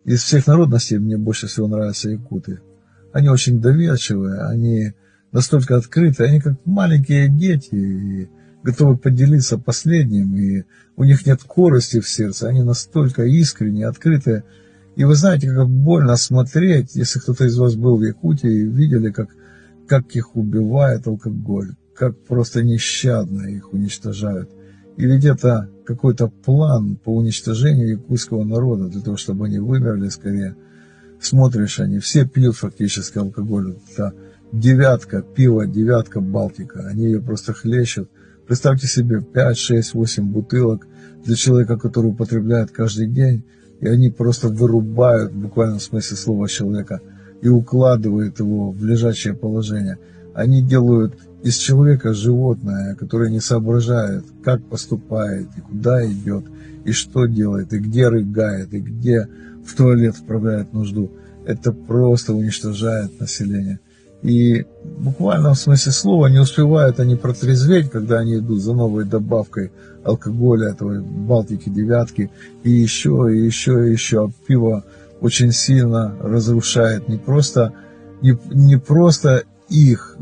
Из всех народностей мне больше всего нравятся якуты. Они очень доверчивые, они настолько открыты, они как маленькие дети, и готовы поделиться последним, и у них нет корости в сердце, они настолько искренне, открытые. И вы знаете, как больно смотреть, если кто-то из вас был в Якутии и видели, как их убивает алкоголь, как просто нещадно их уничтожают. И ведь это какой-то план по уничтожению якутского народа, для того, чтобы они вымерли скорее. Смотришь, они все пьют фактически алкоголь. Это девятка, пиво, девятка, Балтика. Они ее просто хлещут. Представьте себе 5, 6, 8 бутылок для человека, который употребляет каждый день. И они просто вырубают, в буквальном смысле слова, человека и укладывают его в лежачее положение. Они делают из человека животное, которое не соображает, как поступает, и куда идет, и что делает, и где рыгает, и где в туалет вправляет нужду. Это просто уничтожает население. И в буквальном смысле слова не успевают они протрезветь, когда они идут за новой добавкой алкоголя, этого Балтики, девятки, и еще, и еще, и еще. Пиво очень сильно разрушает не просто их,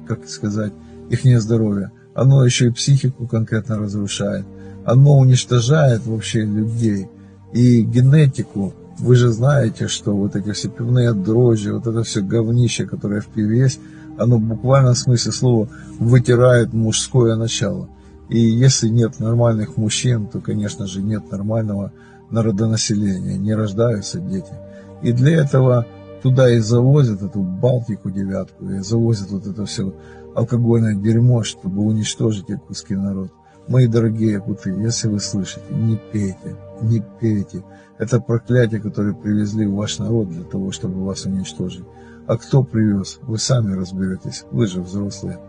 как сказать, ихнее здоровье, оно еще и психику конкретно разрушает. Оно уничтожает вообще людей и генетику. Вы же знаете, что вот эти все пивные дрожжи, вот это все говнище, которое в пиве есть, оно в буквальном смысле слова вытирает мужское начало. И если нет нормальных мужчин, то, конечно же, нет нормального народонаселения, не рождаются дети. И для этого туда и завозят эту Балтику, девятку, и завозят вот это все алкогольное дерьмо, чтобы уничтожить якутский народ. Мои дорогие якуты, если вы слышите, не пейте, не пейте. Это проклятие, которое привезли в ваш народ для того, чтобы вас уничтожить. А кто привез, вы сами разберетесь, вы же взрослые.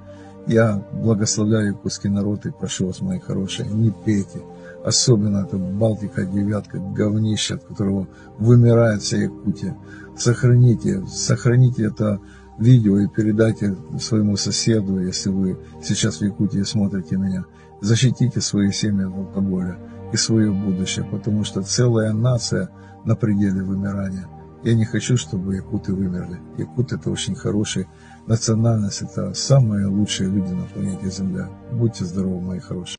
Я благословляю якутский народ и прошу вас, мои хорошие, не пейте. Особенно это Балтика, девятка, говнище, от которого вымирает вся Якутия. Сохраните это видео и передайте своему соседу, если вы сейчас в Якутии смотрите меня. Защитите свои семьи от алкоголя и свое будущее, потому что целая нация на пределе вымирания. Я не хочу, чтобы якуты вымерли. Якуты — это очень хорошая национальность, это самые лучшие люди на планете Земля. Будьте здоровы, мои хорошие.